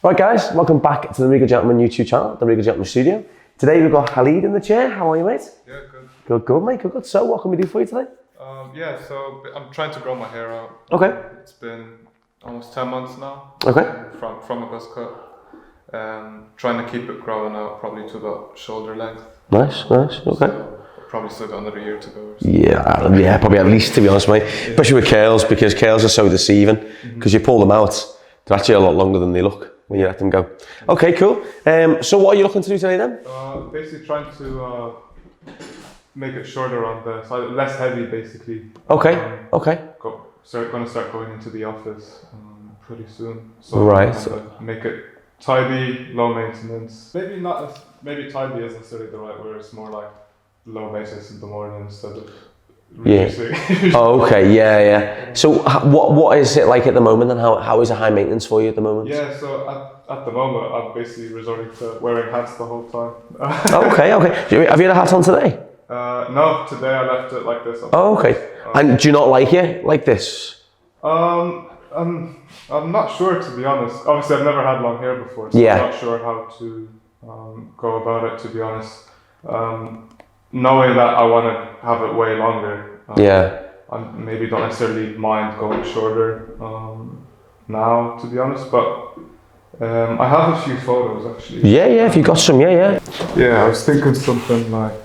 Right guys, welcome back to the Regal Gentleman YouTube channel, the Regal Gentleman Studio. Today we've got Khalid in the chair. How are you, mate? Yeah, good. Good, mate, good. So what can we do for you today? So I'm trying to grow my hair out. Okay. It's been almost 10 months now. Okay. From a buzz cut. Trying to keep it growing out probably to about shoulder length. Nice, okay. So probably still got another year to go. Or Yeah, probably at least, to be honest, mate. Yeah. Especially with curls, because curls are so deceiving. Because you pull them out, they're actually a lot longer than they look when you let them go. Okay, cool. So what are you looking to do today then? Basically trying to make it shorter on the side, less heavy basically. Okay, Going to start going into the office pretty soon. So right. Make it tidy, low maintenance. Maybe tidy isn't necessarily the right word. It's more like low maintenance in the morning instead of reducing. Yeah. So what is it like at the moment, and how is it high maintenance for you at the moment? Yeah, so at the moment I'm basically resorting to wearing hats the whole time. Okay. Have you had a hat on today? No, today I left it like this. Okay. And do you not like it like this? I'm not sure, to be honest. Obviously I've never had long hair before, so I'm not sure how to go about it, to be honest. Knowing that I want to have it way longer. I maybe don't necessarily mind going shorter now, to be honest, but I have a few photos actually. Yeah, if you got some, yeah. Yeah, I was thinking something like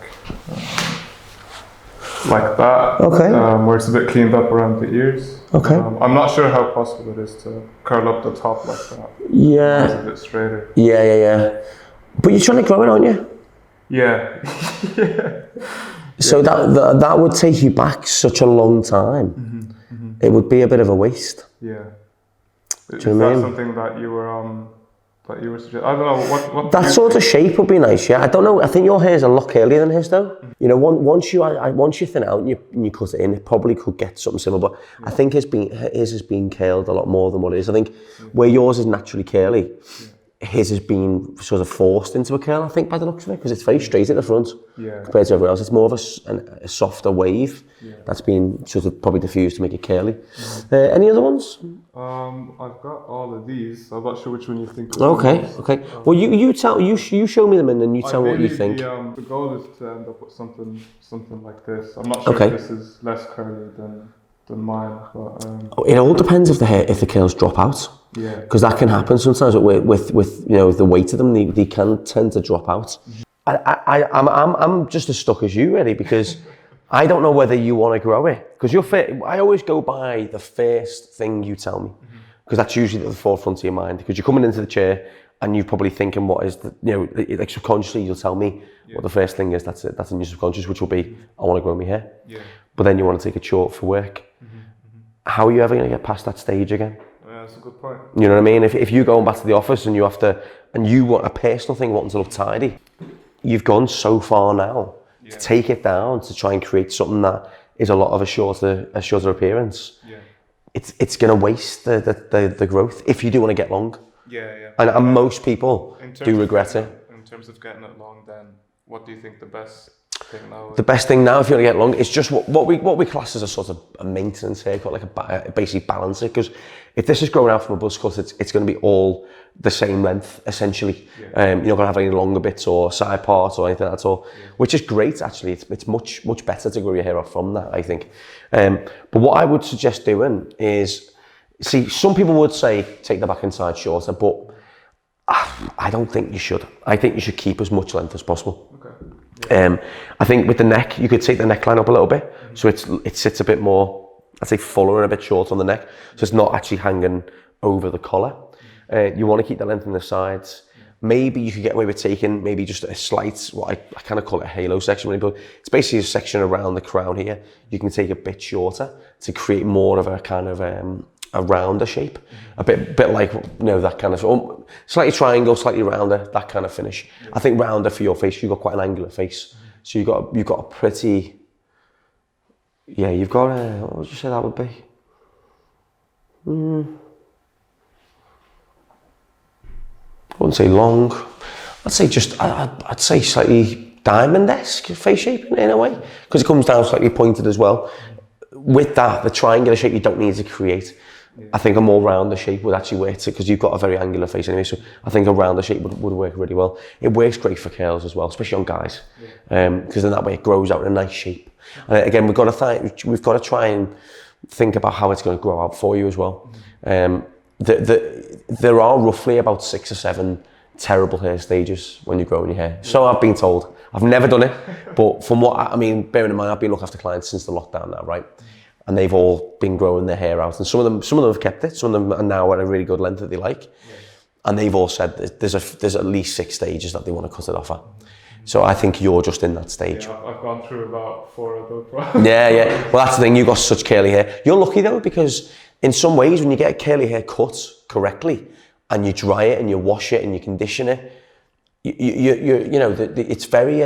that. Okay. Where it's a bit cleaned up around the ears. Okay. I'm not sure how possible it is to curl up the top like that. Yeah. It's a bit straighter. Yeah. But you're trying to grow it, aren't you? Yeah. So that would take you back such a long time. It would be a bit of a waste. Yeah. Is that something that you were suggesting? I don't know what. That sort of shape would be nice. Yeah. I don't know. I think your hair's a lot curlier than his though. You know, once you thin out and you cut it in, it probably could get something similar. But I think his has been curled a lot more than what it is. I think where yours is naturally curly. His has been sort of forced into a curl, I think, by the looks of it, because it's very straight at the front compared to everywhere else. It's more of a softer wave that's been sort of probably diffused to make it curly. Any other ones? I've got all of these. I'm not sure which one you think. Okay. Well, you show me them and then you tell me what you think. The goal is to end up with something like this. I'm not sure if this is less curly than mine, but it all depends if the curls drop out. Yeah. Because that can happen sometimes with the weight of them. They can tend to drop out. I'm just as stuck as you, really, because I don't know whether you want to grow it. Because I always go by the first thing you tell me, because that's usually at the forefront of your mind. Because you're coming into the chair and you're probably thinking, what is like subconsciously you'll tell me what the first thing is. That's in your subconscious, which will be, I want to grow my hair. Yeah. But then you want to take it short for work. How are you ever going to get past that stage again? That's a good point. You know what I mean? If you're going back to the office and you want a personal thing, wanting to look tidy, you've gone so far now to take it down, to try and create something that is a lot of a shorter appearance. Yeah. It's going to waste the growth if you do want to get long. Yeah. And most people do regret it. In terms of getting it long, then what do you think the best thing now is? The best thing now, if you want to get long, is just what we class as a sort of a maintenance haircut, like basically balance it. Because if this is growing out from a buzz cut, it's going to be all the same length essentially. You're not going to have any longer bits or side parts or anything at all, which is great actually. It's much better to grow your hair out from that, I think. But what I would suggest doing is, see, some people would say take the back and side shorter, but I don't think you should. I think you should keep as much length as possible. Okay. I think with the neck, you could take the neckline up a little bit, so it sits a bit more, I'd say, fuller and a bit short on the neck, so it's not actually hanging over the collar. You want to keep the length in the sides. Maybe you could get away with taking maybe just a slight, what I kind of call it a halo section, but it's basically a section around the crown here. You can take a bit shorter to create more of a kind of a rounder shape, a bit like that kind of slightly triangle, slightly rounder, that kind of finish. I think rounder for your face. You've got quite an angular face, so you've got a pretty. Yeah, you've got a. What would you say that would be? I wouldn't say long. I'd say I'd say slightly diamond-esque face shape in a way, because it comes down slightly pointed as well. With that, the triangular shape you don't need to create. I think a more rounder shape would actually work, because you've got a very angular face anyway, so I think a rounder shape would work really well. It works great for curls as well, especially on guys, because then that way it grows out in a nice shape. And again, we've got to try and think about how it's going to grow out for you as well. There are roughly about 6 or 7 terrible hair stages when you're growing your hair. So I've been told. I've never done it, but from what I mean, bearing in mind, I've been looking after clients since the lockdown now, right? And they've all been growing their hair out, and some of them have kept it. Some of them are now at a really good length that they like, and they've all said that there's at least 6 stages that they want to cut it off at. So I think you're just in that stage. Yeah, I've gone through about 4 of those. Yeah. Well, that's the thing. You've got such curly hair. You're lucky though, because in some ways, when you get a curly hair cut correctly, and you dry it and you wash it and you condition it, it's very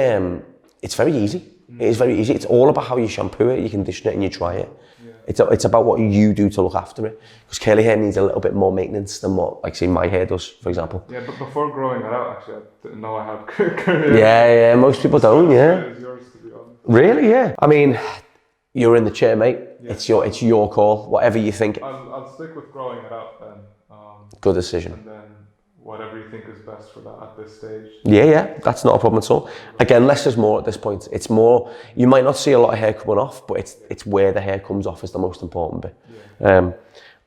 easy. It is very easy. It's all about how you shampoo it, you condition it, and you dry it. Yeah. It's about what you do to look after it. Because curly hair needs a little bit more maintenance than what, like, say, my hair does, for example. Yeah, but before growing it out, actually, I didn't know I had curly hair. Yeah, most people don't. Yeah. It's yours, to be honest. Really? Yeah. I mean, you're in the chair, mate. Yeah. It's your call. Whatever you think. I'll stick with growing it out then. Good decision. And then whatever you think is best for that at this stage. Yeah, that's not a problem at all. Again, less is more at this point. It's more, you might not see a lot of hair coming off, but it's where the hair comes off is the most important bit. Yeah.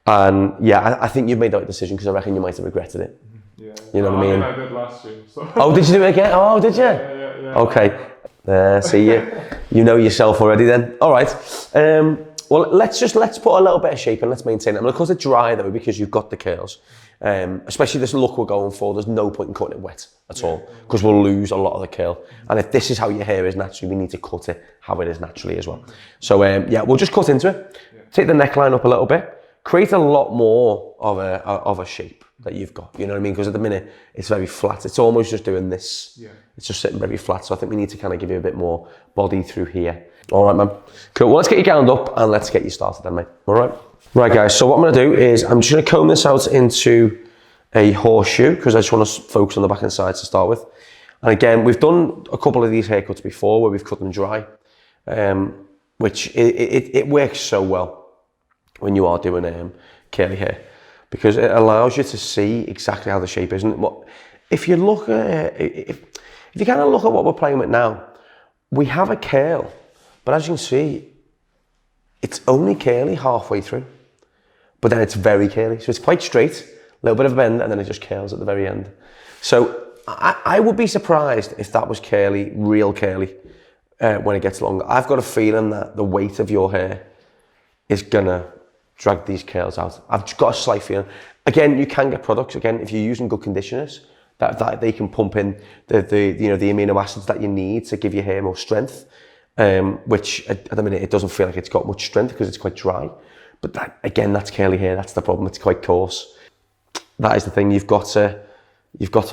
And yeah, I think you've made the right decision, because I reckon you might have regretted it. Yeah. You know what I mean? I did last year. So. Oh, did you do it again? Oh, did you? Yeah. Okay. See you know yourself already then. All right. Well, let's put a little bit of shape and let's maintain it. I'm going to cut it dry though, because you've got the curls. Especially this look we're going for, there's no point in cutting it wet at all, because we'll lose a lot of the curl. And if this is how your hair is naturally, we need to cut it how it is naturally as well. So we'll just cut into it. Take the neckline up a little bit, create a lot more of a shape that you've got. You know what I mean? Because at the minute it's very flat. It's almost just doing this. Yeah. It's just sitting very flat. So I think we need to kind of give you a bit more body through here. All right, man. Cool. Well, let's get you gowned up and let's get you started then, mate. All right. Right, guys. So what I'm going to do is I'm just going to comb this out into a horseshoe, because I just want to focus on the back and sides to start with. And again, we've done a couple of these haircuts before where we've cut them dry, which it works so well when you are doing curly hair, because it allows you to see exactly how the shape is. And if you look at if you kind of look at what we're playing with now, we have a curl, but as you can see, it's only curly halfway through, but then it's very curly. So it's quite straight, a little bit of a bend, and then it just curls at the very end. So I would be surprised if that was curly, real curly, when it gets longer. I've got a feeling that the weight of your hair is gonna drag these curls out. I've just got a slight feeling. Again, you can get products, again, if you're using good conditioners, that they can pump in the amino acids that you need to give your hair more strength. Which at the minute it doesn't feel like it's got much strength because it's quite dry. But that's curly hair. That's the problem. It's quite coarse. That is the thing. You've got to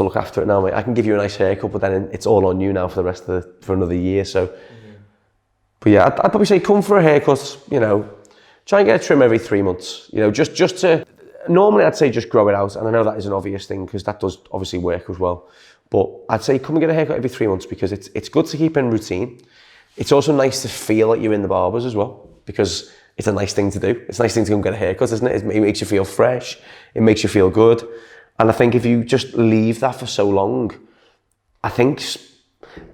look after it now, mate. I can give you a nice haircut, but then it's all on you now for the rest of for another year. So, but yeah, I'd probably say come for a haircut. Try and get a trim every 3 months. Just to. Normally, I'd say just grow it out, and I know that is an obvious thing because that does obviously work as well. But I'd say come and get a haircut every 3 months because it's good to keep in routine. It's also nice to feel like you're in the barbers as well, because it's a nice thing to do. It's a nice thing to go and get a haircut, isn't it? It makes you feel fresh. It makes you feel good. And I think if you just leave that for so long, I think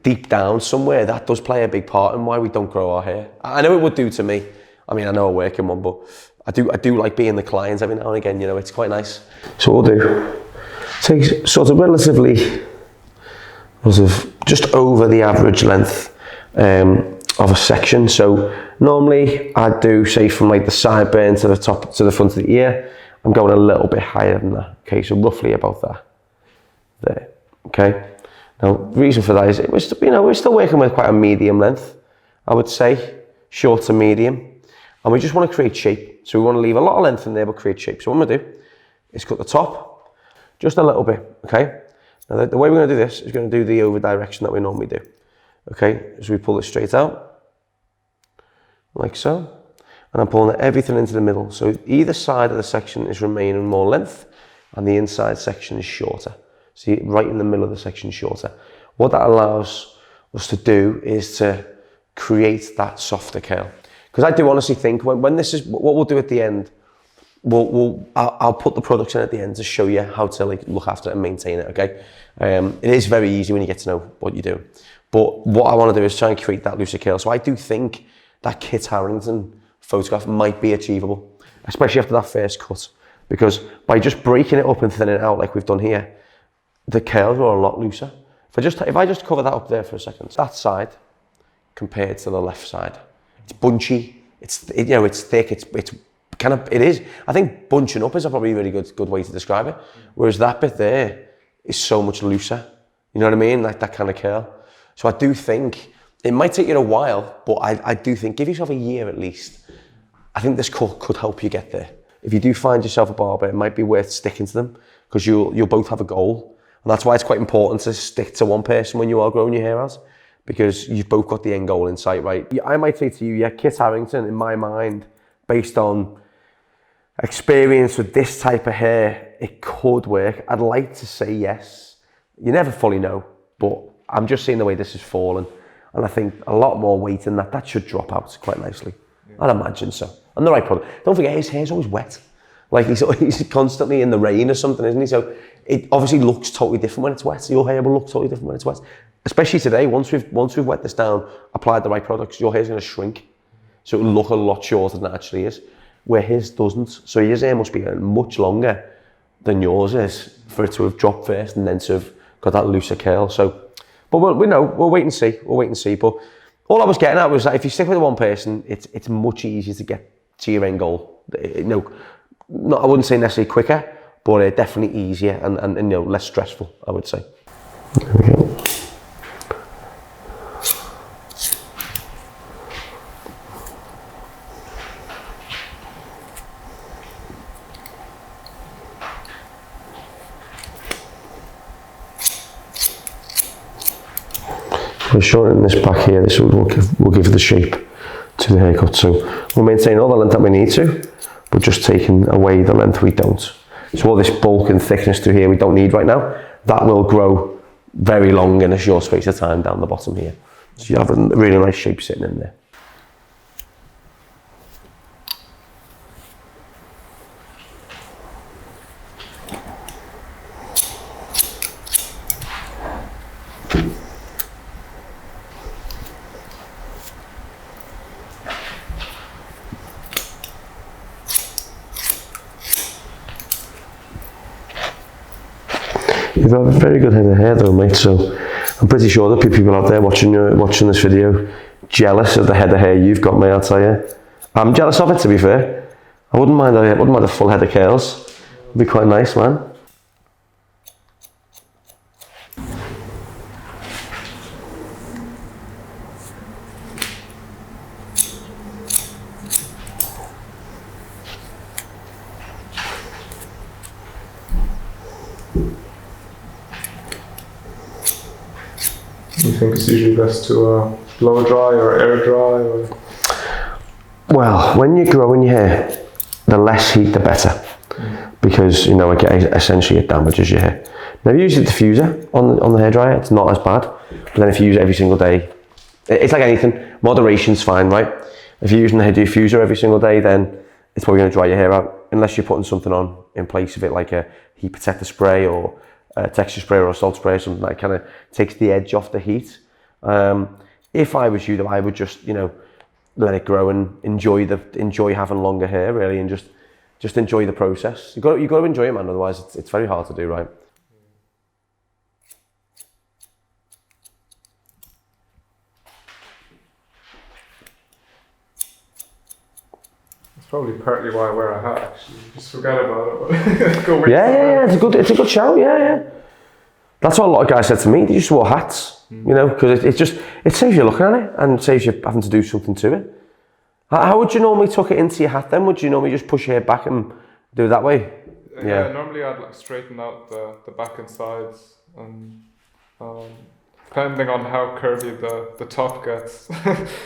deep down somewhere, that does play a big part in why we don't grow our hair. I know it would do to me. I mean, I know I work in one, but I do like being the clients every now and again. It's quite nice. So what we'll do, take sort of relatively, just over the average length of a section. So normally I'd do, say, from like the sideburn to the top to the front of the ear. I'm going a little bit higher than that. Okay, so roughly about that. There. Okay. Now, the reason for that is we're still working with quite a medium length, I would say, short to medium, and we just want to create shape. So we want to leave a lot of length in there, but create shape. So what I'm going to do is cut the top just a little bit. Okay. Now the way we're going to do this is going to do the over direction that we normally do. Okay, so we pull it straight out, like so, and I'm pulling everything into the middle. So either side of the section is remaining more length, and the inside section is shorter. See, right in the middle of the section is shorter. What that allows us to do is to create that softer curl. Because I do honestly think when this is, what we'll do at the end, I'll put the products in at the end to show you how to like look after it and maintain it, okay? It is very easy when you get to know what you do. But what I want to do is try and create that looser curl. So I do think that Kit Harrington photograph might be achievable, especially after that first cut. Because by just breaking it up and thinning it out like we've done here, the curls are a lot looser. If I just cover that up there for a second, that side compared to the left side, it's bunchy, it's thick, it's kind of, it is. I think bunching up is probably a really good way to describe it. Whereas that bit there is so much looser. You know what I mean? Like that kind of curl. So I do think it might take you a while, but I do think give yourself a year at least. I think this could help you get there. If you do find yourself a barber, it might be worth sticking to them because you'll both have a goal. And that's why it's quite important to stick to one person when you are growing your hair out, because you've both got the end goal in sight, right? I might say to you, yeah, Kit Harrington, in my mind, based on experience with this type of hair, it could work. I'd like to say yes. You never fully know, but I'm just seeing the way this is falling. And I think a lot more weight in that should drop out quite nicely. Yeah. I'd imagine so. And the right product. Don't forget, his hair's always wet. Like he's constantly in the rain or something, isn't he? So it obviously looks totally different when it's wet. So your hair will look totally different when it's wet. Especially today, once we've wet this down, applied the right products, your hair's going to shrink. So it'll look a lot shorter than it actually is. Where his doesn't. So his hair must be much longer than yours is for it to have dropped first and then to have got that looser curl. So, but we'll wait and see. We'll wait and see. But all I was getting at was that if you stick with one person, it's much easier to get to your end goal. I wouldn't say necessarily quicker, but definitely easier and less stressful, I would say. There we go. We're shortening this back here. This will give the shape to the haircut. So we'll maintain all the length that we need to, but just taking away the length we don't. So all this bulk and thickness through here we don't need right now. That will grow very long in a short space of time down the bottom here. So you have a really nice shape sitting in there. You've got a very good head of hair though, mate, so I'm pretty sure there'll be people out there watching this video jealous of the head of hair you've got, mate, I'll tell you. I'm jealous of it, to be fair. I wouldn't mind a full head of curls. It'd be quite nice, man. You think it's usually best to blow dry or air dry? Or? Well, when you're growing your hair, the less heat the better, because essentially it damages your hair. Now, if you use a diffuser on the hairdryer, it's not as bad. But then if you use it every single day, it's like anything. Moderation's fine, right? If you're using the hair diffuser every single day, then it's probably going to dry your hair out, unless you're putting something on in place of it, like a heat protector spray or a texture spray or a salt spray or something that kind of takes the edge off the heat. If I was you, though, I would just let it grow and enjoy having longer hair, really, and just enjoy the process. You got to enjoy it, man. Otherwise, it's very hard to do, right? Probably partly why I wear a hat, actually. Just forget about it. Go yeah. It's a good show. Yeah. That's what a lot of guys said to me. They just wore hats, because it saves you looking at it and saves you having to do something to it. How would you normally tuck it into your hat then? Would you normally just push your hair back and do it that way? Yeah. Normally I'd straighten out the back and sides, and depending on how curly the top gets.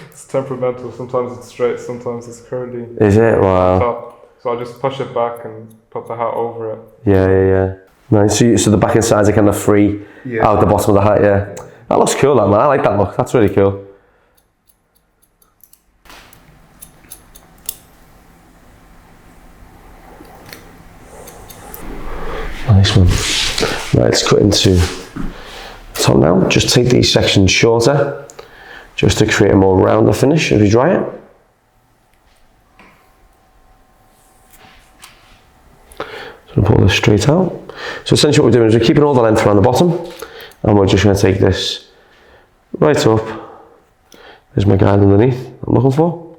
It's temperamental. Sometimes it's straight, sometimes it's curly. Is it? Wow. Top. So I just push it back and put the hat over it. Yeah. Nice. So the back and sides are kind of free out the bottom of the hat, yeah. That looks cool, man. I like that look. That's really cool. Nice one. Right, let's cut into top now. Just take these sections shorter, just to create a more rounder finish as we dry it. So pull this straight out. So essentially what we're doing is we're keeping all the length around the bottom, and we're just going to take this right up. There's my guide underneath I'm looking for.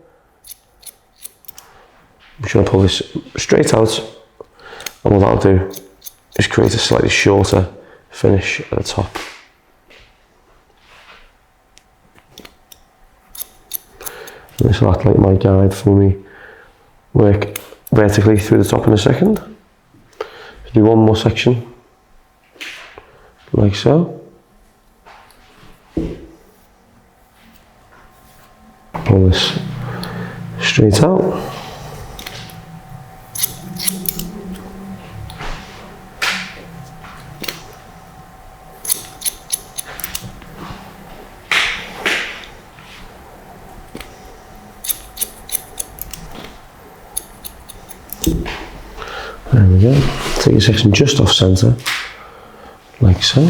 I'm just going to pull this straight out, and what that'll do is create a slightly shorter finish at the top. And this will act like my guide for me work vertically through the top in a second. So do one more section, like so. Pull this straight out. There we go. Take a section just off centre, like so.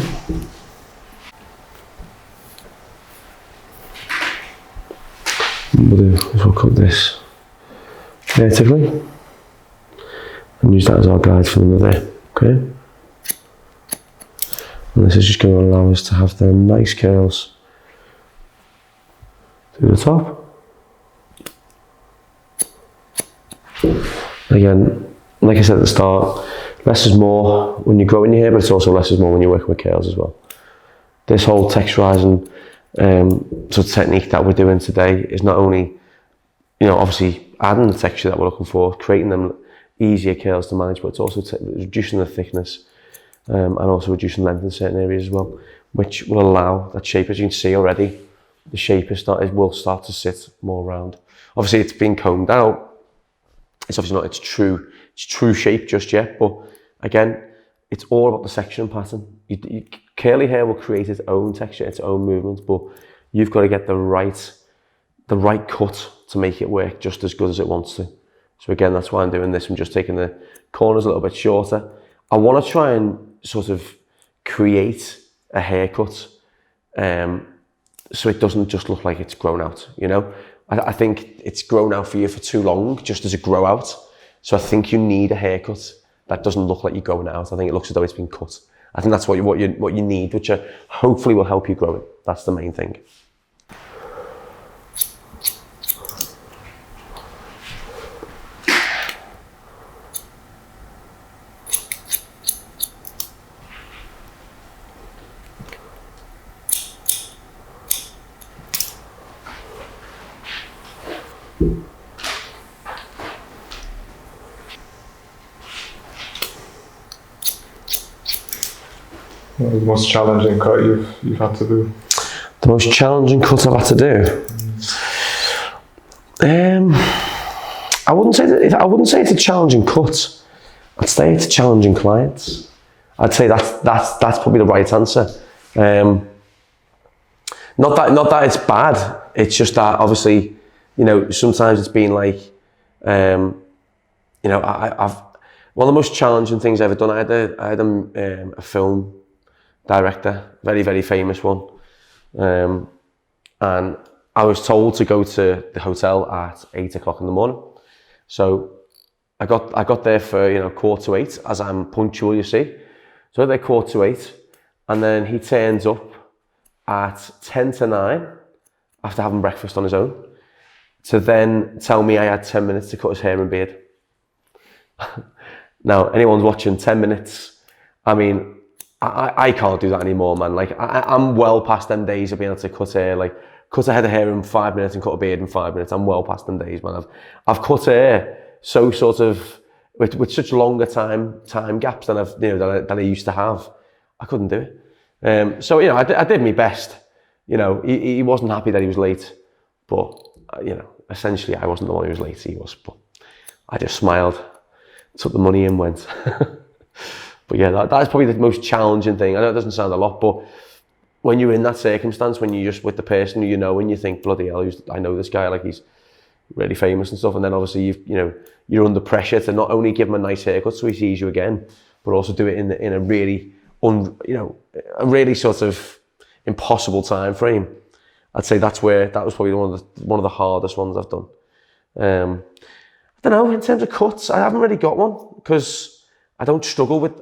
What we'll do is we'll cut this vertically and use that as our guide for the middle, okay? And this is just going to allow us to have the nice curls through the top. Again, like I said at the start, less is more when you're growing your hair, but it's also less is more when you're working with curls as well. This whole texturizing sort of technique that we're doing today is not only, you know, obviously adding the texture that we're looking for, creating them easier curls to manage, but it's also reducing the thickness and also reducing length in certain areas as well, which will allow that shape. As you can see already, the shape will start to sit more round. Obviously, it's been combed out. It's obviously not its true shape just yet, but again, it's all about the section pattern. Curly hair will create its own texture, its own movement, but you've got to get the right cut to make it work just as good as it wants to. So again, that's why I'm doing this. I'm just taking the corners a little bit shorter. I want to try and sort of create a haircut so it doesn't just look like it's grown out, you know? I think it's grown out for you for too long, just as a grow out. So I think you need a haircut that doesn't look like you're growing out. I think it looks as though it's been cut. I think that's what you need, which hopefully will help you grow it. That's the main thing. What was the most challenging cut you've had to do? The most challenging cut I've had to do? I wouldn't say it's a challenging cut. I'd say it's challenging clients. I'd say that's probably the right answer. Not that it's bad. It's just that obviously, you know, sometimes it's been like, you know, I've one of the most challenging things I've ever done. I had a film director, very, very famous one. And I was told to go to the hotel at 8 o'clock in the morning. So I got there for, you know, 7:45, as I'm punctual, you see. So they're 7:45, and then he turns up at 10 to 9 after having breakfast on his own to then tell me I had 10 minutes to cut his hair and beard. Now, anyone's watching 10 minutes, I mean, I can't do that anymore, man. Like, I'm well past them days of being able to cut hair, like, cut a head of hair in 5 minutes and cut a beard in 5 minutes. I'm well past them days, man. I've cut hair so sort of, with such longer time gaps than I used to have. I couldn't do it. So, you know, I did my best. You know, he wasn't happy that he was late, but, you know, essentially I wasn't the one who was late, he was. But I just smiled, took the money and went. But yeah, that's probably the most challenging thing. I know it doesn't sound a lot, but when you're in that circumstance, when you're just with the person who you know and you think, bloody hell, I know this guy, like he's really famous and stuff, and then obviously you're under pressure to not only give him a nice haircut so he sees you again, but also do it in a really, a really sort of impossible time frame. I'd say that was probably one of the hardest ones I've done. I don't know, in terms of cuts, I haven't really got one because I don't struggle with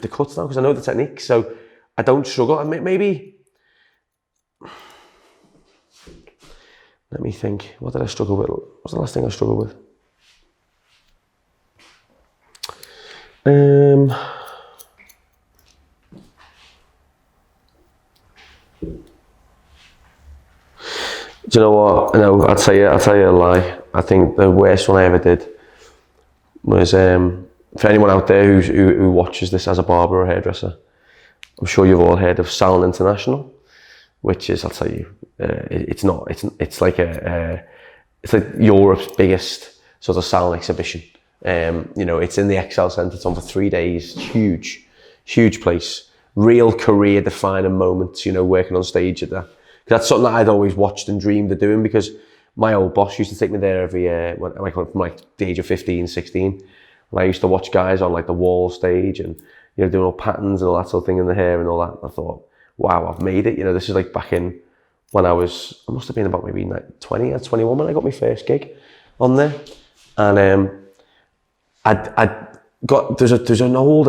the cuts now because I know the technique, so I don't struggle. And maybe, let me think, what did I struggle with? What was the last thing I struggled with? Do you know what? No, I'll tell you a lie. I think the worst one I ever did was, for anyone out there who watches this as a barber or hairdresser, I'm sure you've all heard of Salon International, which is, I'll tell you, it's like Europe's biggest sort of salon exhibition. It's in the Excel Centre. It's on for 3 days. Huge place. Real career defining moments. Working on stage at that. That's something that I'd always watched and dreamed of doing because my old boss used to take me there every year when I come from like the age of 15, 16. And I used to watch guys on like the wall stage and, doing all patterns and all that sort of thing in the hair and all that. And I thought, wow, I've made it. This is like back in when I must have been about maybe like 20 or 21 when I got my first gig on there. And I got, there's an old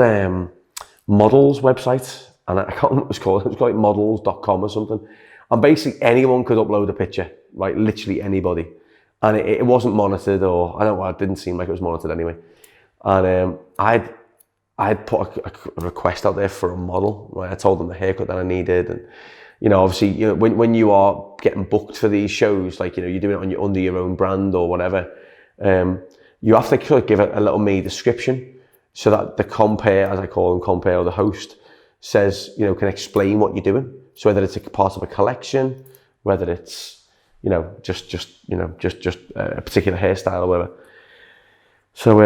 models website and I can't remember what it was called. It was called like models.com or something. And basically anyone could upload a picture, right? Literally anybody. And it wasn't monitored, or it didn't seem like it was monitored anyway. And I'd put a request out there for a model, right? I told them the haircut that I needed. And, obviously, when you are getting booked for these shows, like, you're doing it under your own brand or whatever, you have to sort of give it a little mini description so that the compere, as I call them, compere, or the host, says, can explain what you're doing. So whether it's a part of a collection, whether it's, just a particular hairstyle or whatever. So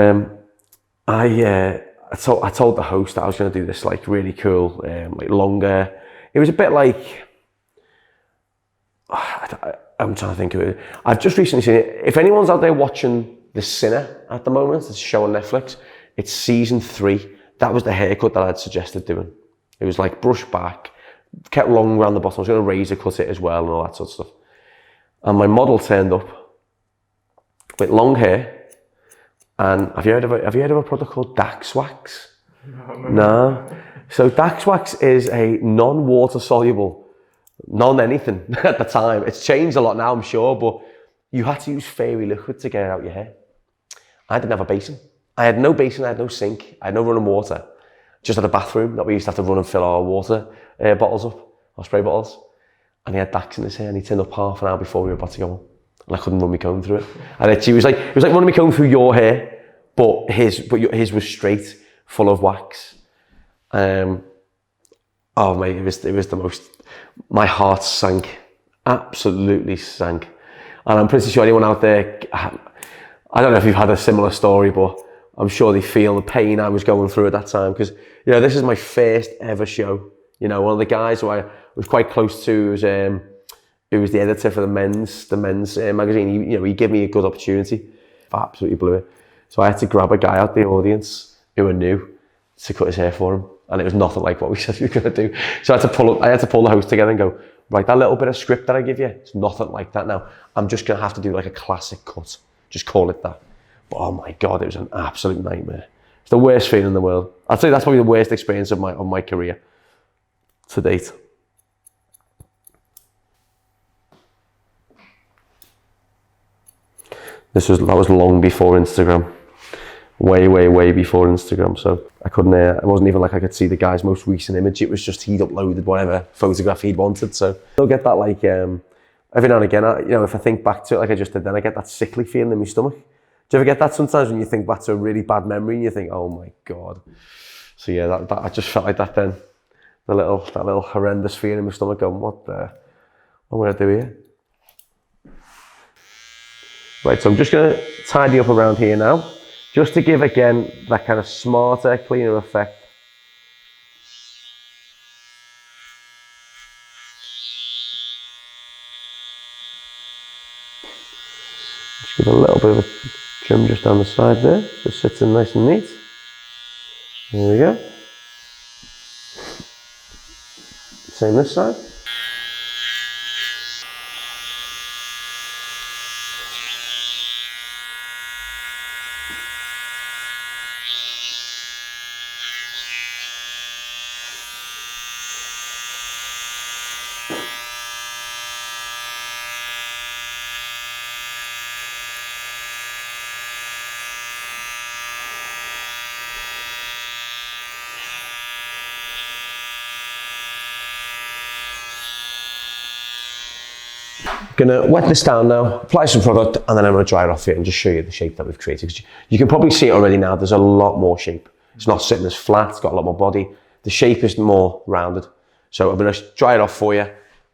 I told the host that I was going to do this like really cool, like longer. It was a bit like, I'm trying to think of it. I've just recently seen it. If anyone's out there watching The Sinner at the moment, it's a show on Netflix. It's season 3. That was the haircut that I'd suggested doing. It was like brush back, kept long around the bottom. I was going to razor cut it as well and all that sort of stuff. And my model turned up with long hair. And have you heard of a product called Dax Wax? No. So Dax Wax is a non-water soluble, non-anything at the time. It's changed a lot now, I'm sure, but you had to use fairy liquid to get it out your hair. I didn't have a basin. I had no basin, I had no sink, I had no running water. Just had a bathroom that we used to have to run and fill our water bottles up, our spray bottles. And he had Dax in his hair and he turned up half an hour before we were about to go on. And I couldn't run my comb through it. And it was like running my comb through your hair, but his was straight, full of wax. Oh mate, it was the most, my heart sank, absolutely sank. And I'm pretty sure anyone out there, I don't know if you've had a similar story, but I'm sure they feel the pain I was going through at that time. Because, this is my first ever show. One of the guys who I was quite close to was, who was the editor for the men's magazine. He gave me a good opportunity. I absolutely blew it. So I had to grab a guy out the audience who I knew to cut his hair for him. And it was nothing like what we said we were going to do. So I had to pull the host together and go, right, that little bit of script that I give you, it's nothing like that now. I'm just going to have to do like a classic cut. Just call it that. But oh my God, it was an absolute nightmare. It's the worst feeling in the world. I'd say that's probably the worst experience of my career to date. That was long before Instagram. Way before Instagram. So I couldn't, it wasn't even like I could see the guy's most recent image. It was just he'd uploaded whatever photograph he'd wanted. So I'll get that like, every now and again, if I think back to it like I just did then, I get that sickly feeling in my stomach. Do you ever get that sometimes when you think back to a really bad memory and you think, oh my God. So yeah, that I just felt like that then. That little horrendous feeling in my stomach going, what am I do here? Right, so I'm just gonna tidy up around here now, just to give again that kind of smarter, cleaner effect. Just give a little bit of a trim just down the side there, so it sits in nice and neat. There we go. Same this side. Gonna wet this down now, apply some product, and then I'm gonna dry it off here and just show you the shape that we've created. 'Cause you can probably see it already now, there's a lot more shape. It's not sitting as flat, it's got a lot more body. The shape is more rounded. So I'm gonna dry it off for you,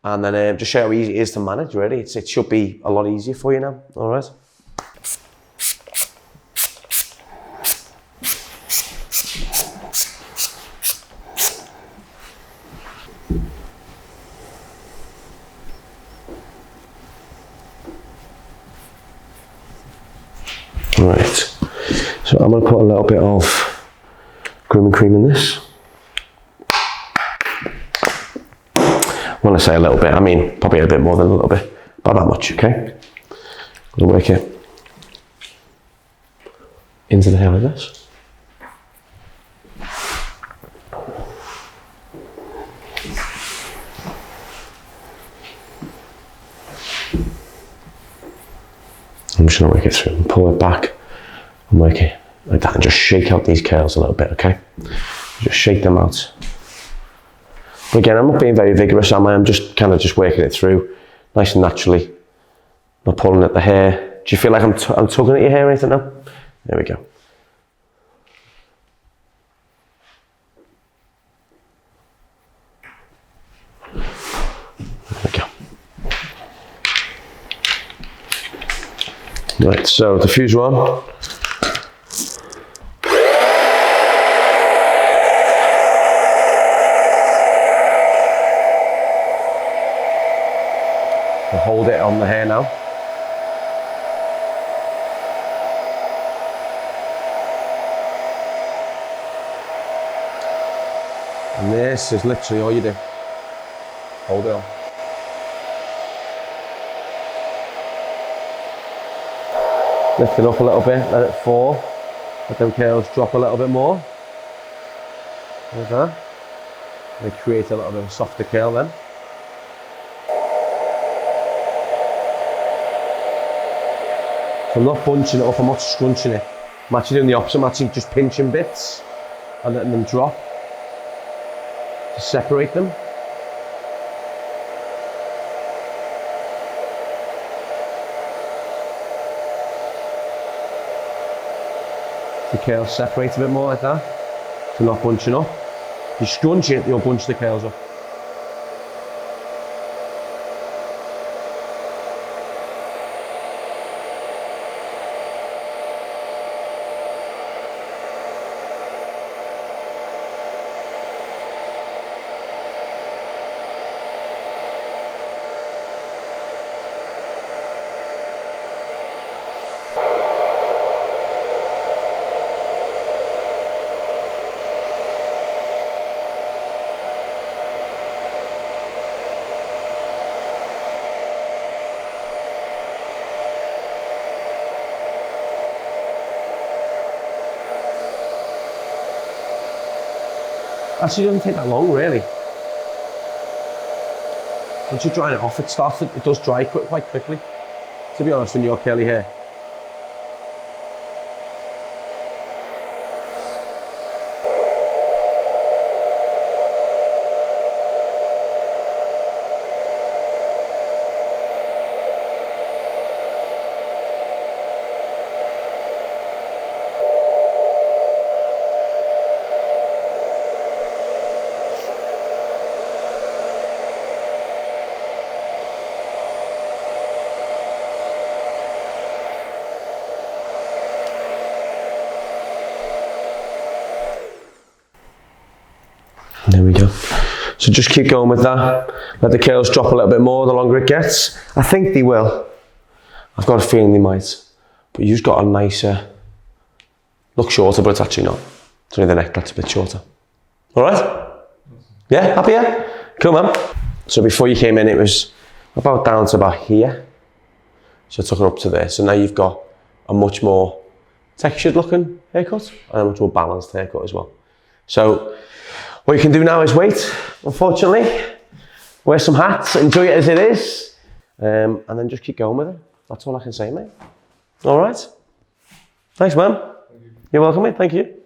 and then just show you how easy it is to manage, really. It should be a lot easier for you now, all right? Right, so I'm going to put a little bit of grooming cream in this. When I say a little bit, I mean probably a bit more than a little bit, about that much, okay? I'm going to work it into the hair like this. I'm just going to work it through and pull it back and work it like that and just shake out these curls a little bit, okay? Just shake them out. But again, I'm not being very vigorous, am I? I'm just kind of just working it through nice and naturally. Not pulling at the hair. Do you feel like I'm tugging at your hair or anything now? There we go. Right, so diffuser on. We'll hold it on the hair now. And this is literally all you do. Hold it on. Lift it up a little bit, let it fall. Let them curls drop a little bit more. Like that. They create a little bit of a softer curl then. So I'm not bunching it up, I'm not scrunching it. I'm actually doing the opposite, I'm actually just pinching bits and letting them drop to separate them. The curls separate a bit more like that, so not bunching up. If you scrunch it, you'll bunch the curls up. Actually, it doesn't take that long, really. Once you're drying it off, it does dry quite quickly. To be honest, in your curly hair. There we go. So just keep going with that. Let the curls drop a little bit more the longer it gets. I think they will. I've got a feeling they might. But you've got a nicer, look shorter, but it's actually not. It's only the neck that's a bit shorter. All right? Yeah, happy, yeah? Cool, man. So before you came in, it was about down to about here. So I took it up to there. So now you've got a much more textured looking haircut and a much more balanced haircut as well. So what you can do now is wait, unfortunately. Wear some hats, enjoy it as it is, and then just keep going with it. That's all I can say, mate. All right? Thanks, man. You're welcome, mate. Thank you.